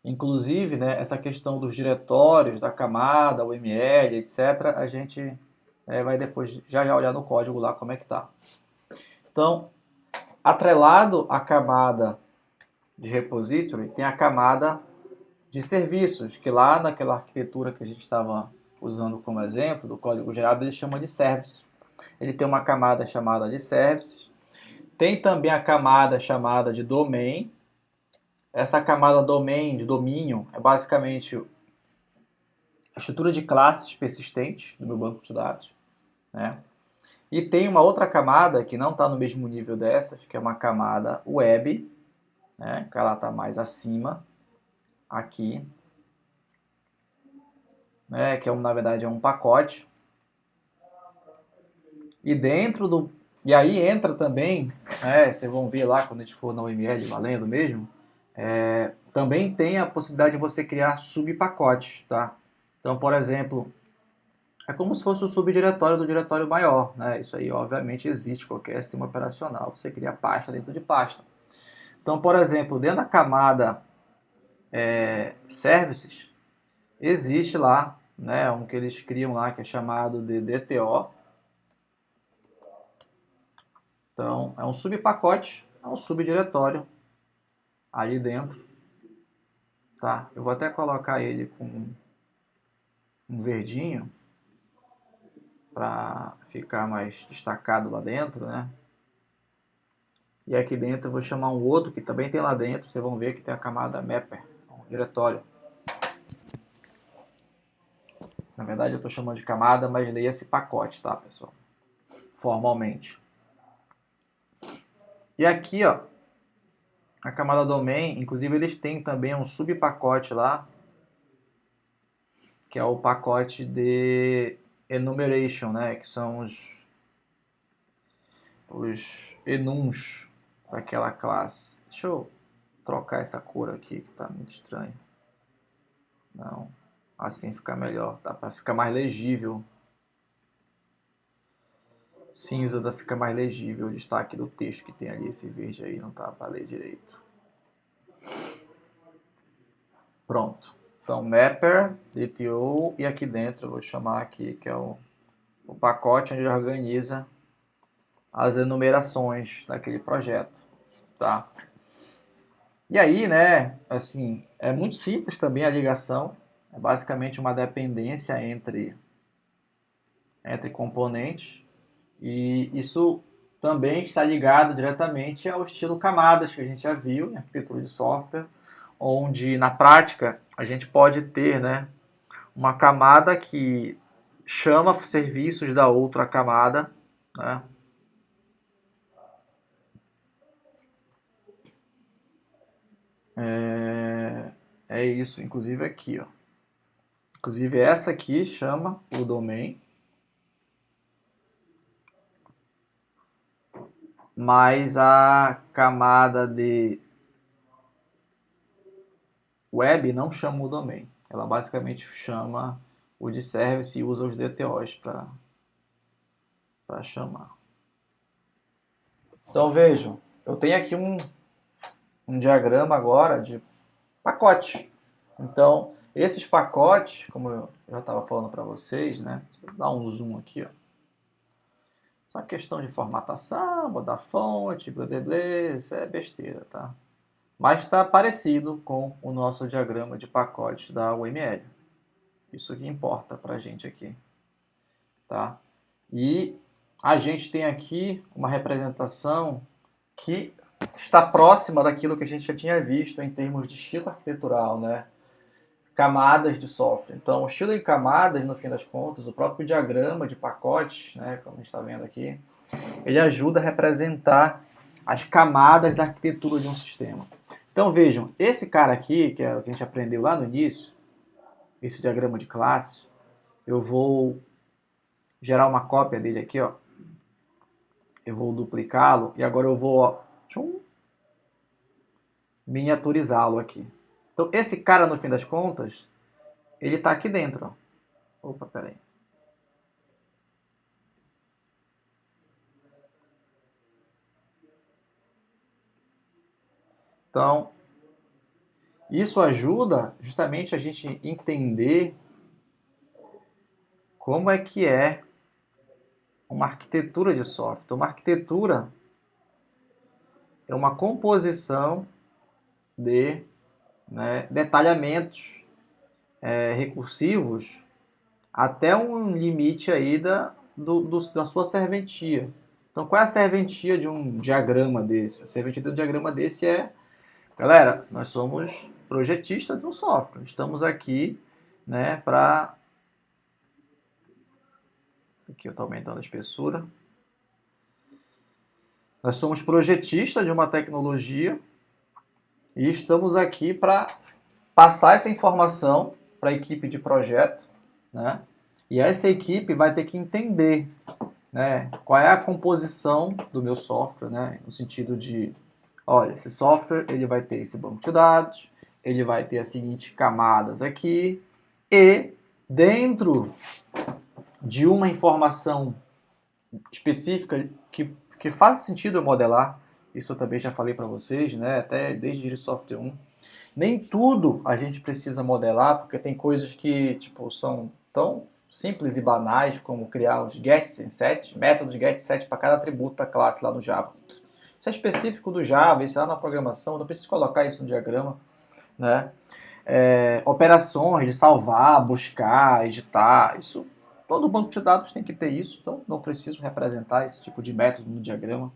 Inclusive, né, essa questão dos diretórios, da camada, UML, etc., a gente vai depois já já olhar no código lá como é que tá. Então, atrelado à camada de repository, tem a camada de serviços, que lá naquela arquitetura que a gente estava usando como exemplo, do código geral, ele chama de service. Ele tem uma camada chamada de services. Tem também a camada chamada de domain. Essa camada domain, de domínio, é basicamente a estrutura de classes persistente do meu banco de dados, né? E tem uma outra camada que não está no mesmo nível dessas, que é uma camada web, né? Que ela está mais acima, aqui, né? Que na verdade é um pacote. E dentro do... E aí entra também, né? Vocês vão ver lá quando a gente for na UML valendo mesmo, também tem a possibilidade de você criar subpacotes, tá? Então, por exemplo, é como se fosse o subdiretório do diretório maior, né? Isso aí, obviamente, existe qualquer sistema operacional. Você cria pasta dentro de pasta. Então, por exemplo, dentro da camada services, existe lá, né, um que eles criam lá que é chamado de DTO. Então, é um subpacote, é um subdiretório ali dentro, tá? Eu vou até colocar ele com um verdinho para ficar mais destacado lá dentro, né? E aqui dentro eu vou chamar um outro que também tem lá dentro, vocês vão ver que tem a camada mapper, um diretório. Na verdade eu estou chamando de camada, mas leia esse pacote, tá, pessoal? Formalmente. E aqui, ó, a camada domain, inclusive eles têm também um subpacote lá, que é o pacote de enumeration, né, que são os enums daquela classe. Deixa eu trocar essa cor aqui, que está muito estranho. Não, assim fica melhor, tá? Para ficar mais legível. Cinza fica mais legível o destaque do texto que tem ali. Esse verde aí não tá para ler direito. Pronto. Então, mapper, DTO, e aqui dentro eu vou chamar aqui, que é o pacote onde organiza as enumerações daquele projeto, tá? E aí, né, assim, é muito simples também a ligação, é basicamente uma dependência entre componentes, e isso também está ligado diretamente ao estilo camadas que a gente já viu em arquitetura de software, onde na prática a gente pode ter, né, uma camada que chama serviços da outra camada, né? É isso, inclusive aqui, ó. Inclusive essa aqui chama o domain, mas a camada de web não chama o domain. Ela basicamente chama o de service e usa os DTOs para chamar. Então vejam, eu tenho aqui um diagrama agora de pacotes. Então, esses pacotes, como eu já estava falando para vocês, né? Vou dar um zoom aqui, ó. Só questão de formatação, mudar fonte, blá blá blá, isso é besteira, tá? Mas está parecido com o nosso diagrama de pacote da UML. Isso que importa para a gente aqui, tá? E a gente tem aqui uma representação que está próxima daquilo que a gente já tinha visto em termos de estilo arquitetural, né? Camadas de software. Então, o estilo de camadas, no fim das contas, o próprio diagrama de pacotes, né, como a gente está vendo aqui, ele ajuda a representar as camadas da arquitetura de um sistema. Então, vejam, esse cara aqui, que é o que a gente aprendeu lá no início, esse diagrama de classe, eu vou gerar uma cópia dele aqui, ó. Eu vou duplicá-lo e agora eu vou, ó, miniaturizá-lo aqui. Então, esse cara, no fim das contas, ele está aqui dentro, ó. Opa, peraí. Então, Isso ajuda justamente a gente entender como é que é uma arquitetura de software. Uma arquitetura é uma composição de, né, detalhamentos recursivos até um limite aí da sua serventia. Então, qual é a serventia de um diagrama desse? A serventia de um diagrama desse é, galera, nós somos projetistas de um software. Estamos aqui, né, para... Aqui eu estou aumentando a espessura. Nós somos projetistas de uma tecnologia e estamos aqui para passar essa informação para a equipe de projeto, né? E essa equipe vai ter que entender, né, qual é a composição do meu software, né, no sentido de, olha, esse software ele vai ter esse banco de dados, ele vai ter as seguintes camadas aqui, e dentro de uma informação específica que faz sentido eu modelar, isso eu também já falei para vocês, né, até desde o Software 1, nem tudo a gente precisa modelar, porque tem coisas que tipo, são tão simples e banais como criar os gets e set, métodos get e set para cada atributo da classe lá no Java. Isso é específico do Java, isso é lá na programação, eu não preciso colocar isso no diagrama, né? Operações de salvar, buscar, editar, isso todo banco de dados tem que ter isso, então não preciso representar esse tipo de método no diagrama.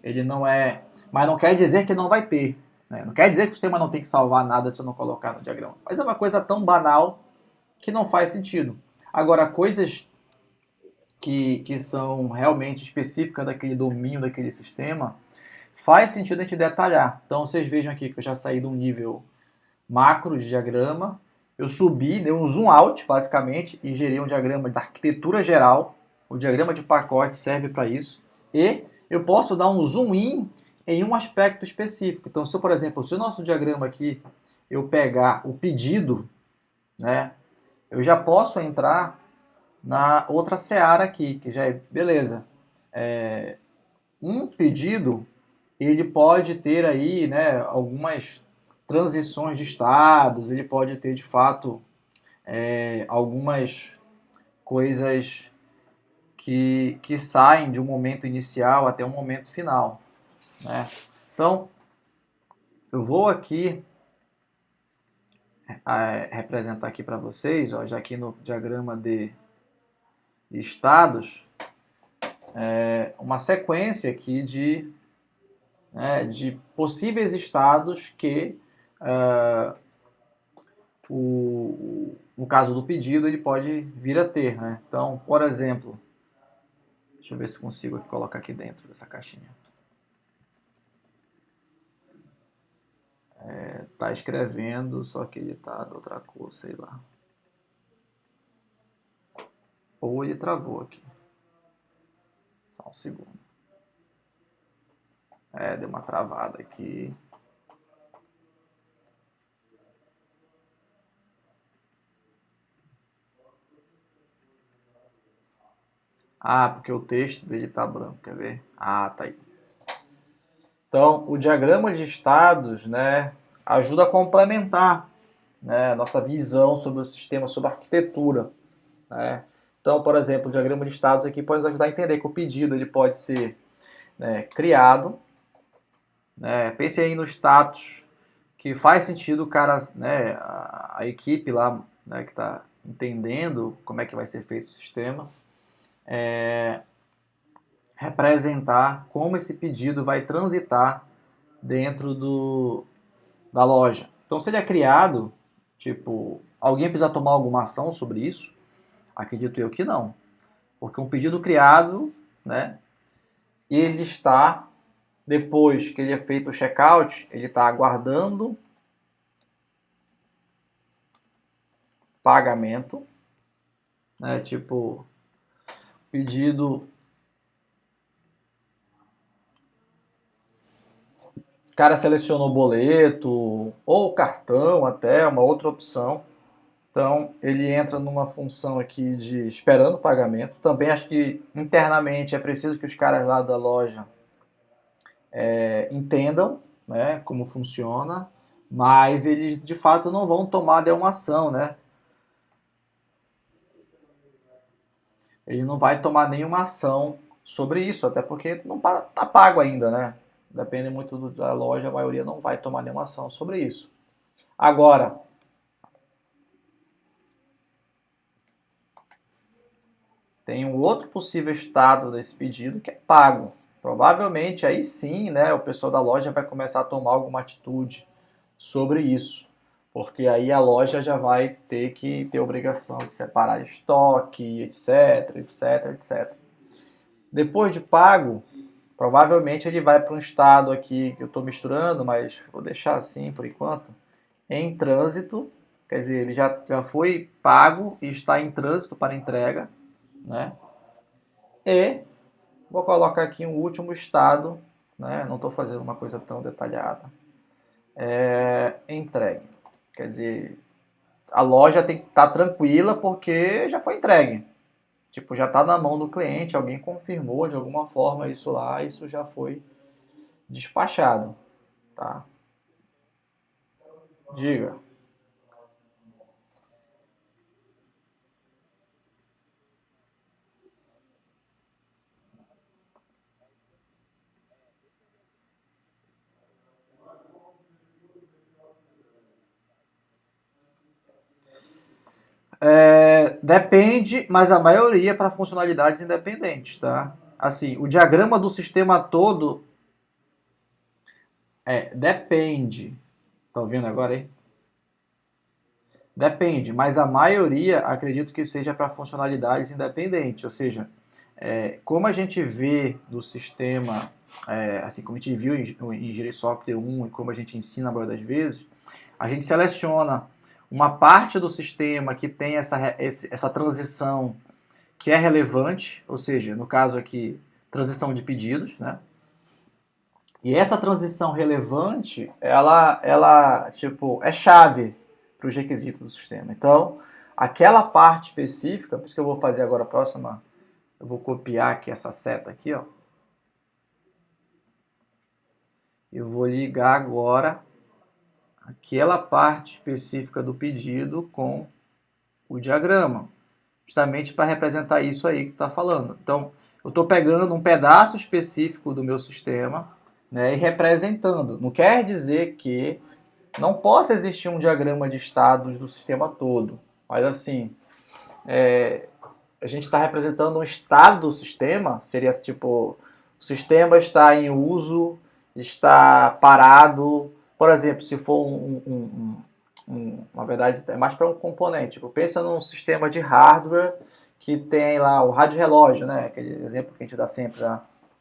Ele não é, mas não quer dizer que não vai ter, né? Não quer dizer que o sistema não tem que salvar nada se eu não colocar no diagrama. Mas é uma coisa tão banal que não faz sentido. Agora, coisas que são realmente específicas daquele domínio, daquele sistema, faz sentido a gente detalhar. Então, vocês vejam aqui que eu já saí de um nível macro de diagrama, eu subi, dei um zoom out, basicamente, e gerei um diagrama da arquitetura geral. O diagrama de pacote serve para isso. E eu posso dar um zoom in em um aspecto específico. Então, se, por exemplo, se o nosso diagrama aqui, eu pegar o pedido, né, eu já posso entrar na outra seara aqui, que já é, beleza, um pedido, ele pode ter aí, né, algumas transições de estados, ele pode ter, de fato, algumas coisas que saem de um momento inicial até um momento final, né? Então, eu vou aqui representar aqui para vocês, ó, já aqui no diagrama de estados, uma sequência aqui de possíveis estados que, no caso do pedido, ele pode vir a ter, né? Então, por exemplo, deixa eu ver se consigo colocar aqui dentro dessa caixinha. Tá escrevendo, só que ele tá de outra cor, sei lá. Ou ele travou aqui. Só um segundo. Deu uma travada aqui. Ah, porque o texto dele tá branco, quer ver? Ah, tá aí. Então, o diagrama de estados, né, ajuda a complementar, né, a nossa visão sobre o sistema, sobre a arquitetura, né? Então, por exemplo, o diagrama de estados aqui pode nos ajudar a entender que o pedido ele pode ser, né, criado, né? Pense aí no status que faz sentido o cara, né, a equipe lá, né, que está entendendo como é que vai ser feito o sistema, representar como esse pedido vai transitar dentro da loja. Então, se ele é criado, tipo, alguém precisa tomar alguma ação sobre isso? Acredito eu que não. Porque um pedido criado, né, ele está, depois que ele é feito o checkout, ele está aguardando pagamento, né, tipo, pedido, o cara selecionou o boleto ou cartão até, uma outra opção. Então, ele entra numa função aqui de esperando o pagamento. Também acho que internamente é preciso que os caras lá da loja entendam, né, como funciona, mas eles de fato não vão tomar nenhuma ação, né? Ele não vai tomar nenhuma ação sobre isso, até porque não está pago ainda, né? Depende muito da loja, a maioria não vai tomar nenhuma ação sobre isso. Agora, tem um outro possível estado desse pedido que é pago. Provavelmente aí sim, né, o pessoal da loja vai começar a tomar alguma atitude sobre isso, porque aí a loja já vai ter que ter obrigação de separar estoque, etc, etc, etc. Depois de pago, provavelmente ele vai para um estado aqui que eu estou misturando, mas vou deixar assim por enquanto, em trânsito, quer dizer, ele já foi pago e está em trânsito para entrega, né? E vou colocar aqui um último estado, né? Não estou fazendo uma coisa tão detalhada. Entregue. Quer dizer, a loja tem que estar tranquila porque já foi entregue. Tipo, já está na mão do cliente, alguém confirmou de alguma forma isso lá, isso já foi despachado, tá? Diga. Depende, mas a maioria é para funcionalidades independentes, tá? Assim, o diagrama do sistema todo depende. Tá ouvindo agora aí? Depende, mas a maioria acredito que seja para funcionalidades independentes, ou seja, como a gente vê do sistema, assim como a gente viu em Engenharia de Software 1 e como a gente ensina a maioria das vezes, a gente seleciona uma parte do sistema que tem essa transição que é relevante, ou seja, no caso aqui, transição de pedidos, né? E essa transição relevante, ela tipo, é chave para os requisitos do sistema. Então, aquela parte específica, por isso que eu vou fazer agora a próxima, eu vou copiar aqui essa seta aqui, ó. Eu vou ligar agora aquela parte específica do pedido com o diagrama, justamente para representar isso aí que está falando. Então, eu estou pegando um pedaço específico do meu sistema, né, e representando. Não quer dizer que não possa existir um diagrama de estados do sistema todo, mas assim, a gente está representando um estado do sistema, seria tipo, o sistema está em uso, está parado. Por exemplo, se for na verdade, é mais para um componente. Tipo, pensa num sistema de hardware que tem lá o rádio relógio, né? Aquele exemplo que a gente dá sempre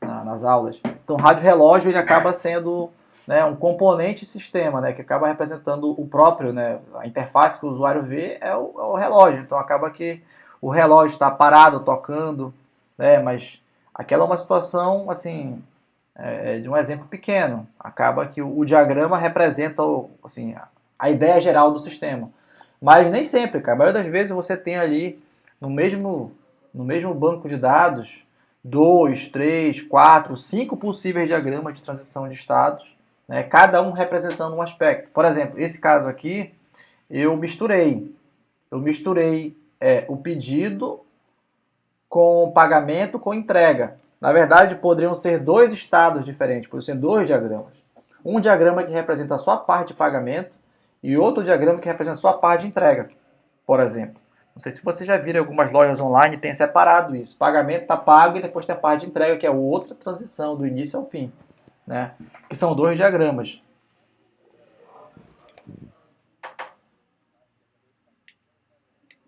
nas aulas. Então, o rádio relógio ele acaba sendo, né, um componente sistema, né, que acaba representando o próprio, né, a interface que o usuário vê é o relógio. Então, acaba que o relógio está parado, tocando, né, mas aquela é uma situação, assim, de um exemplo pequeno. Acaba que o diagrama representa, assim, a ideia geral do sistema. Mas nem sempre, cara. A maioria das vezes você tem ali no mesmo banco de dados 2, 3, 4, 5 possíveis diagramas de transição de estados, né, cada um representando um aspecto. Por exemplo, esse caso aqui, eu misturei. Eu misturei o pedido com o pagamento com entrega. Na verdade, poderiam ser dois estados diferentes, poderiam ser dois diagramas. Um diagrama que representa só a parte de pagamento e outro diagrama que representa só a parte de entrega, por exemplo. Não sei se você já viram algumas lojas online, tem separado isso. Pagamento está pago e depois tem a parte de entrega, que é outra transição, do início ao fim, né? Que são dois diagramas.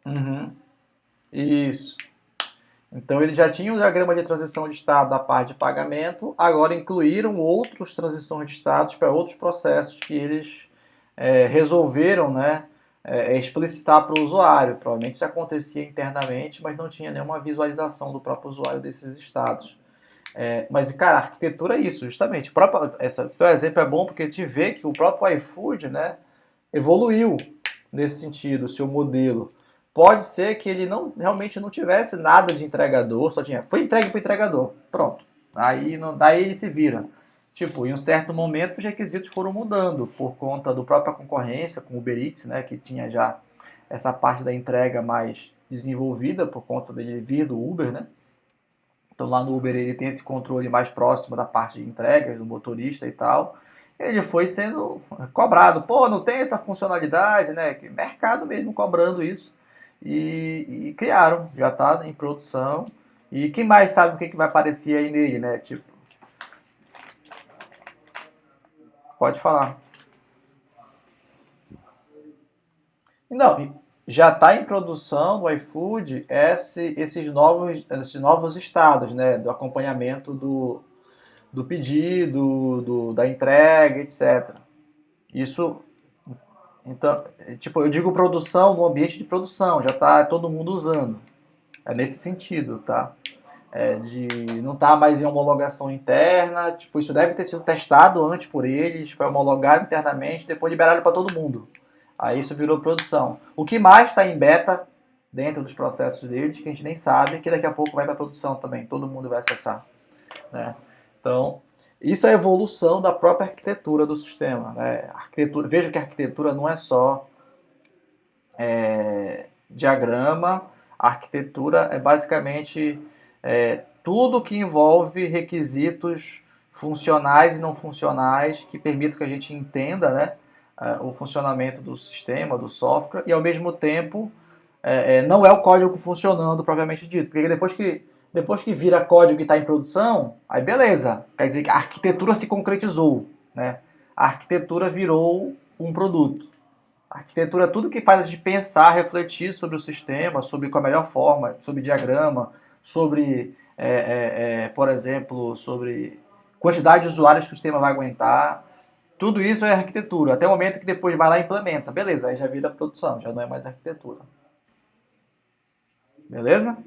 Uhum. Isso. Então eles já tinham o diagrama de transição de estado da parte de pagamento, agora incluíram outras transições de estados para outros processos que eles resolveram, né, explicitar para o usuário. Provavelmente isso acontecia internamente, mas não tinha nenhuma visualização do próprio usuário desses estados. Mas, cara, a arquitetura é isso, justamente. Esse teu exemplo é bom porque te vê que o próprio iFood, né, evoluiu nesse sentido, o seu modelo. Pode ser que ele realmente não tivesse nada de entregador, só tinha. Foi entregue para o entregador. Pronto. Aí, daí ele se vira. Tipo, em um certo momento os requisitos foram mudando por conta da própria concorrência com o Uber Eats, né, que tinha já essa parte da entrega mais desenvolvida por conta dele vir do Uber, né? Então lá no Uber ele tem esse controle mais próximo da parte de entregas, do motorista e tal. Ele foi sendo cobrado. Pô, não tem essa funcionalidade, né? Que mercado mesmo cobrando isso. E criaram, já está em produção. E quem mais sabe o que vai aparecer aí nele, né? Tipo, pode falar. Não, já está em produção no iFood esses novos estados, né? Do acompanhamento do pedido, da entrega, etc. Isso, então, tipo, eu digo produção no ambiente de produção, já está todo mundo usando. É nesse sentido, tá? De não estar mais em homologação interna, tipo, isso deve ter sido testado antes por eles, foi homologado internamente, depois liberaram para todo mundo. Aí isso virou produção. O que mais está em beta dentro dos processos deles, que a gente nem sabe, que daqui a pouco vai para produção também, todo mundo vai acessar, né? Então, isso é a evolução da própria arquitetura do sistema, né? Veja que a arquitetura não é só diagrama, a arquitetura é basicamente tudo que envolve requisitos funcionais e não funcionais que permitam que a gente entenda, né, o funcionamento do sistema, do software, e ao mesmo tempo não é o código funcionando propriamente dito, porque depois que vira código e está em produção, aí beleza, quer dizer que a arquitetura se concretizou, né? A arquitetura virou um produto. A arquitetura é tudo que faz a gente pensar, refletir sobre o sistema, sobre qual a melhor forma, sobre diagrama, sobre, por exemplo, sobre quantidade de usuários que o sistema vai aguentar. Tudo isso é arquitetura, até o momento que depois vai lá e implementa. Beleza, aí já vira produção, já não é mais arquitetura. Beleza?